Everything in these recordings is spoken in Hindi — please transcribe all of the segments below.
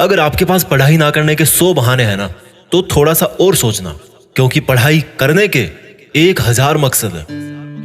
अगर आपके पास पढ़ाई ना करने के 100 बहाने हैं ना, तो थोड़ा सा और सोचना, क्योंकि पढ़ाई करने के 1000 मकसद है।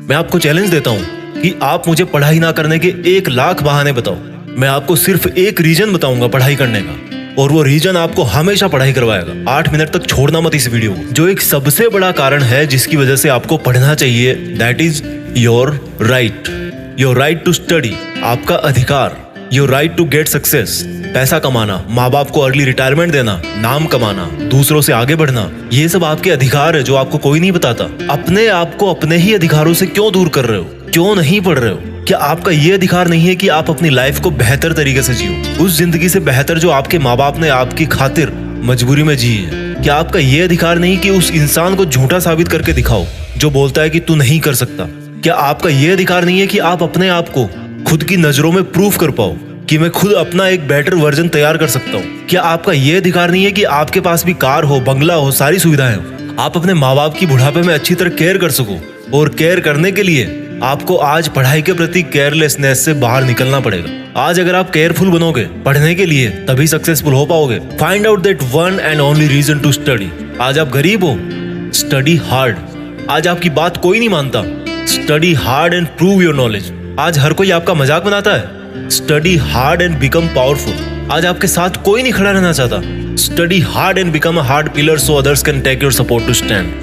मैं आपको चैलेंज देता हूं कि आप मुझे पढ़ाई ना करने के 1,00,000 बहाने बताओ। मैं आपको सिर्फ एक रीजन बताऊंगा पढ़ाई करने का, और वो रीजन आपको हमेशा पढ़ाई करवाएगा। 8 मिनट तक छोड़ना मत इस वीडियो को। जो एक सबसे बड़ा कारण है जिसकी वजह से आपको पढ़ना चाहिए, that is your right to study. आपका अधिकार, your right to get success. पैसा कमाना, माँ बाप को अर्ली रिटायरमेंट देना, नाम कमाना, दूसरों से आगे बढ़ना, ये सब आपके अधिकार है जो आपको कोई नहीं बताता। अपने आप को अपने ही अधिकारों से क्यों दूर कर रहे हो? क्यों नहीं पढ़ रहे हो? क्या आपका ये अधिकार नहीं है कि आप अपनी लाइफ को बेहतर तरीके से जियो, उस जिंदगी से बेहतर जो आपके माँ बाप ने आपकी खातिर मजबूरी में जी है? क्या आपका ये अधिकार नहीं कि उस इंसान को झूठा साबित करके दिखाओ जो बोलता है कि तू नहीं कर सकता? क्या आपका ये अधिकार नहीं है कि आप अपने आप को खुद की नजरों में प्रूफ कर पाओ कि मैं खुद अपना एक बेटर वर्जन तैयार कर सकता हूँ? क्या आपका ये अधिकार नहीं है कि आपके पास भी कार हो, बंगला हो, सारी सुविधाएं हो, आप अपने माँ बाप की बुढ़ापे में अच्छी तरह केयर कर सको? और केयर करने के लिए आपको आज पढ़ाई के प्रति केयरलेसनेस से बाहर निकलना पड़ेगा। आज अगर आप केयरफुल बनोगे पढ़ने के लिए, तभी सक्सेसफुल हो पाओगे। Find out that one and only reason to study. आज आप गरीब हो, स्टडी हार्ड। आज आपकी बात कोई नहीं मानता, study hard and prove your knowledge. आज हर कोई आपका मजाक बनाता है, study hard and become powerful. आज आपके साथ कोई नहीं खड़ा रहना चाहता, study hard and become a hard pillar so others can take your support to stand.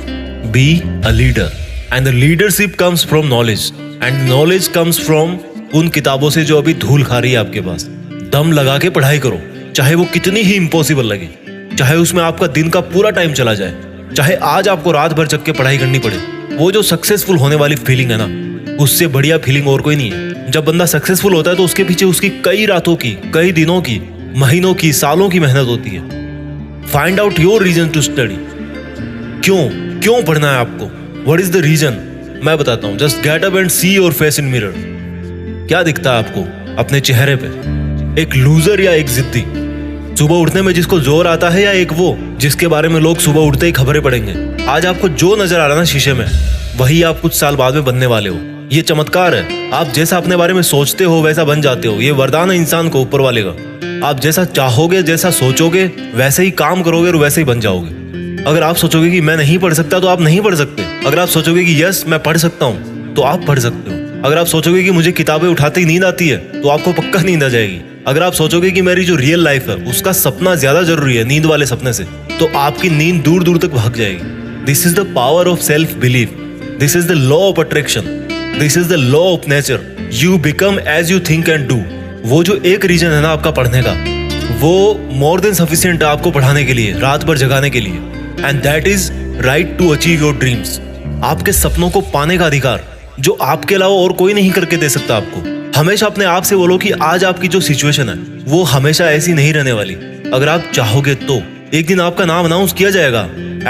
Be a leader and the leadership comes from knowledge and knowledge comes from उन किताबों से जो अभी धूल खा रही है आपके पास। दम लगा के पढ़ाई करो, चाहे वो कितनी ही इम्पॉसिबल लगे, चाहे उसमें आपका दिन का पूरा टाइम चला जाए, चाहे आज आपको रात भर जग के पढ़ाई करनी पड़े। वो जो सक्सेसफुल होने वाली फीलिंग है ना, उससे बढ़िया फीलिंग और कोई नहीं है। जब बंदा सक्सेसफुल होता है तो उसके पीछे उसकी कई रातों की, कई दिनों की, महीनों की, सालों की मेहनत होती है। Find out your reason to study. क्यों पढ़ना है आपको? What is the reason? मैं बताता हूं। Just get up and see your face in mirror. क्या दिखता है आपको अपने चेहरे पे? एक लूजर या एक जिद्दी? सुबह उठने में जिसको जोर आता है, या एक वो जिसके बारे में लोग सुबह उठते ही खबरें पढ़ेंगे? आज आपको जो नजर आ रहा है ना शीशे में, वही आप कुछ साल बाद में बनने वाले हो। ये चमत्कार है। आप जैसा अपने बारे में सोचते हो वैसा बन जाते हो। ये वरदान है इंसान को ऊपर वाले का। आप जैसा चाहोगे, जैसा सोचोगे, वैसे ही काम करोगे और वैसे ही बन जाओगे। अगर आप सोचोगे कि मैं नहीं पढ़ सकता, तो आप नहीं पढ़ सकते। अगर आप सोचोगे कि यस मैं पढ़ सकता हूँ, तो आप पढ़ सकते हो। अगर आप सोचोगे कि मुझे किताबें उठाते ही नींद आती है, तो आपको पक्का नींद आ जाएगी। अगर आप सोचोगे कि मेरी जो रियल लाइफ है उसका सपना ज्यादा जरूरी है नींद वाले सपने से, तो आपकी नींद दूर दूर तक भाग जाएगी। This is the power of self belief. This is the law of attraction. This is the law of nature. You become as you think and do. वो जो एक रीजन है ना आपका पढ़ने का, वो मोर देन सफिशिएंट है आपको पढ़ाने के लिए, रात भर जगाने के लिए। And that is right to achieve your dreams. आपके सपनों को पाने का अधिकार, जो आपके अलावा और कोई नहीं करके दे सकता आपको। हमेशा अपने आप से बोलो कि आज आपकी जो सिचुएशन है वो हमेशा ऐसी नहीं रहने वाली। अगर आप चाहोगे तो एक दिन आपका नाम अनाउंस किया जाएगा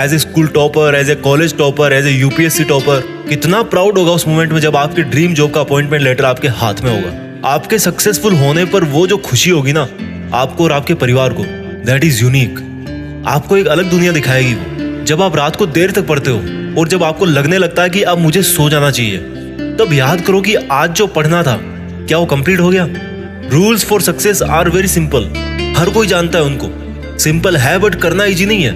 as a school topper, as a college topper, as a UPSC topper. कितना प्राउड होगा उस मोमेंट में जब आपके ड्रीम जॉब का अपॉइंटमेंट लेटर आपके हाथ में होगा। आपके सक्सेसफुल होने पर वो जो खुशी होगी ना आपको और आपके परिवार को, दैट इज यूनिक। आपको एक अलग दुनिया दिखाएगी वो। जब आप रात को देर तक पढ़ते हो और जब आपको लगने लगता है कि अब मुझे सो जाना चाहिए, तब याद करो कि आज जो पढ़ना था क्या वो कंप्लीट हो गया? Rules for success are very simple. हर कोई जानता है उनको। सिंपल है बट करना इजी नहीं है,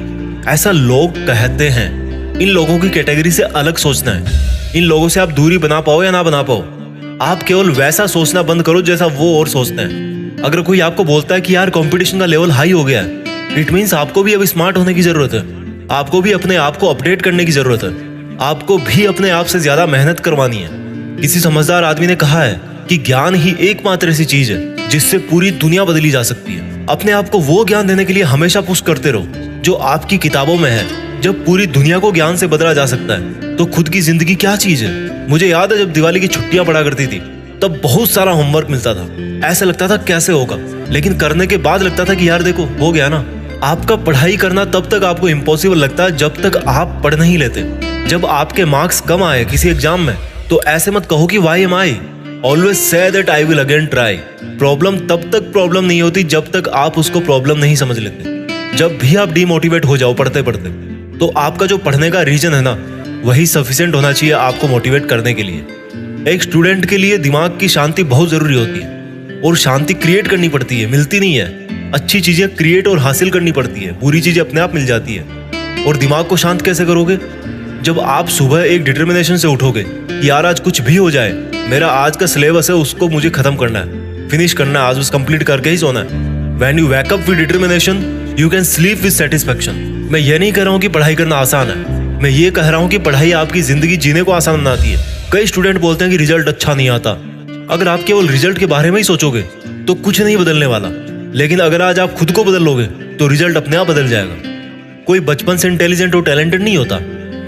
ऐसा लोग कहते हैं। इन लोगों की कैटेगरी से अलग सोचना है। इन लोगों से आप दूरी बना पाओ या ना बना पाओ, आप केवल वैसा सोचना बंद करो जैसा वो और सोचते हैं। अगर कोई आपको बोलता है कि यार कंपटीशन का लेवल हाई हो गया है, इट मीन्स आपको भी अब स्मार्ट होने की जरूरत है। आपको भी अपने आप को अपडेट करने की जरूरत है। आपको भी अपने आप से ज्यादा मेहनत करवानी है। किसी समझदार आदमी ने कहा है कि ज्ञान ही एकमात्र ऐसी चीज है जिससे पूरी दुनिया बदली जा सकती है। अपने आप को वो ज्ञान देने के लिए हमेशा पुश करते रहो जो आपकी किताबों में है। जब पूरी दुनिया को ज्ञान से बदला जा सकता है, तो खुद की जिंदगी क्या चीज है? मुझे याद है जब दिवाली की छुट्टियां पड़ा करती थी, तब बहुत सारा होमवर्क मिलता था। ऐसा लगता था कैसे होगा, लेकिन करने के बाद लगता था कि यार देखो हो गया ना। आपका पढ़ाई करना तब तक आपको इम्पॉसिबल लगता है जब तक आप पढ़ नहीं लेते। जब आपके मार्क्स कम आए किसी एग्जाम में, तो ऐसे मत कहो कि why am I. Always say that I will again try. Problem तब तक प्रॉब्लम नहीं होती जब तक आप उसको प्रॉब्लम नहीं समझ लेते। जब भी आप डिमोटिवेट हो जाओ पढ़ते पढ़ते, तो आपका जो पढ़ने का रीजन है ना, वही सफिशिएंट होना चाहिए आपको मोटिवेट करने के लिए। एक स्टूडेंट के लिए दिमाग की शांति बहुत जरूरी होती है, और शांति क्रिएट करनी पड़ती है, मिलती नहीं है। अच्छी चीजें क्रिएट और हासिल करनी पड़ती है, बुरी चीजें अपने आप मिल जाती है। और दिमाग को शांत कैसे करोगे? जब आप सुबह एक डिटर्मिनेशन से उठोगे कि यार आज कुछ भी हो जाए, मेरा आज का सिलेबस है उसको मुझे खत्म करना है, फिनिश करना है, आज उस कंप्लीट करके ही सोना है। When you wake up with determination, you can sleep with satisfaction. मैं ये नहीं कह रहा हूँ कि पढ़ाई करना आसान है, मैं ये कह रहा हूँ कि पढ़ाई आपकी जिंदगी जीने को आसान बनाती है। कई स्टूडेंट बोलते हैं कि रिजल्ट अच्छा नहीं आता। अगर आप केवल रिजल्ट के बारे में ही सोचोगे तो कुछ नहीं बदलने वाला, लेकिन अगर आज आप खुद को बदल लोगे तो रिजल्ट अपने आप बदल जाएगा। कोई बचपन से इंटेलिजेंट और टैलेंटेड नहीं होता।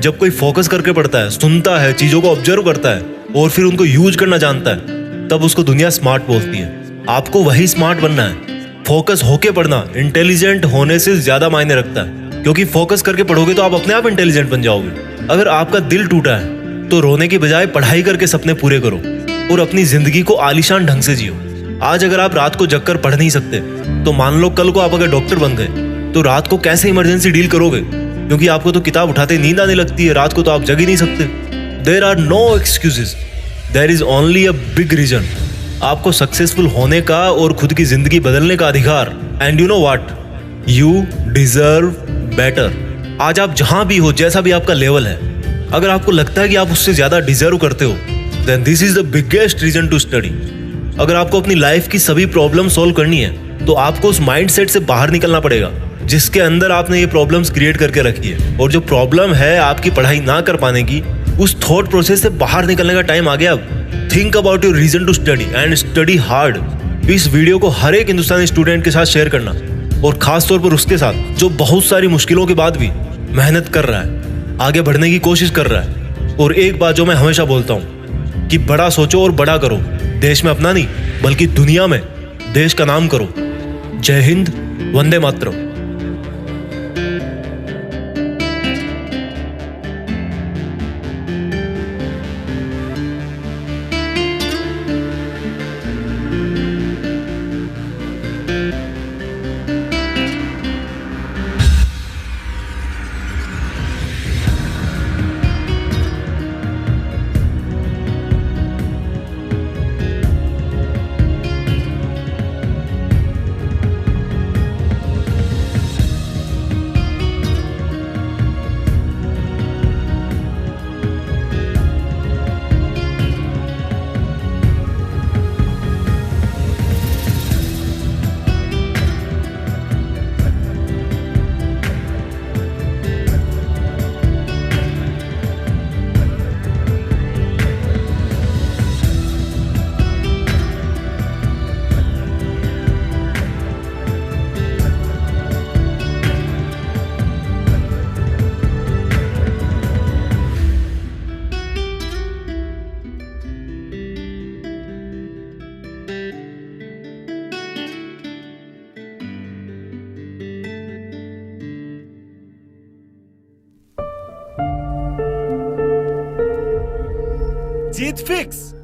जब कोई फोकस करके पढ़ता है, सुनता है, चीजों को ऑब्जर्व करता है और फिर उनको यूज करना जानता है, तब उसको दुनिया स्मार्ट बोलती है। आपको वही स्मार्ट बनना है। फोकस होके पढ़ना इंटेलिजेंट होने से ज्यादा मायने रखता है, क्योंकि फोकस करके पढ़ोगे तो आप अपने आप इंटेलिजेंट बन जाओगे। अगर आपका दिल टूटा है तो रोने की बजाय पढ़ाई करके सपने पूरे करो और अपनी जिंदगी को आलीशान ढंग से जियो। आज अगर आप रात को जगकर पढ़ नहीं सकते तो मान लो कल को आप अगर डॉक्टर बन गए तो रात को कैसे इमरजेंसी डील करोगे? क्योंकि आपको तो किताब उठाते नींद आने लगती है, रात को तो आप जग ही नहीं सकते। There are no excuses, there is only a big reason. आपको सक्सेसफुल होने का और खुद की जिंदगी बदलने का अधिकार। And you know what, you deserve better. आज आप जहां भी हो, जैसा भी आपका लेवल है, अगर आपको लगता है कि आप उससे ज्यादा डिजर्व करते हो, then this is the biggest reason to study. अगर आपको अपनी लाइफ की सभी प्रॉब्लम सॉल्व करनी है तो आपको उस माइंडसेट से बाहर निकलना पड़ेगा जिसके अंदर आपने ये प्रॉब्लम्स क्रिएट करके रखी है। और जो प्रॉब्लम है आपकी पढ़ाई ना कर पाने की, उस थॉट प्रोसेस से बाहर निकलने का टाइम आ गया अब। Think about your reason to study and study hard. इस वीडियो को हर एक हिंदुस्तानी स्टूडेंट के साथ शेयर करना, और खास तौर पर उसके साथ जो बहुत सारी मुश्किलों के बाद भी मेहनत कर रहा है, आगे बढ़ने की कोशिश कर रहा है। और एक बात जो मैं हमेशा बोलता हूँ कि बड़ा सोचो और बड़ा करो। देश में अपना नहीं बल्कि दुनिया में देश का नाम करो। जय हिंद, वंदे मातरम। जीत फिक्स।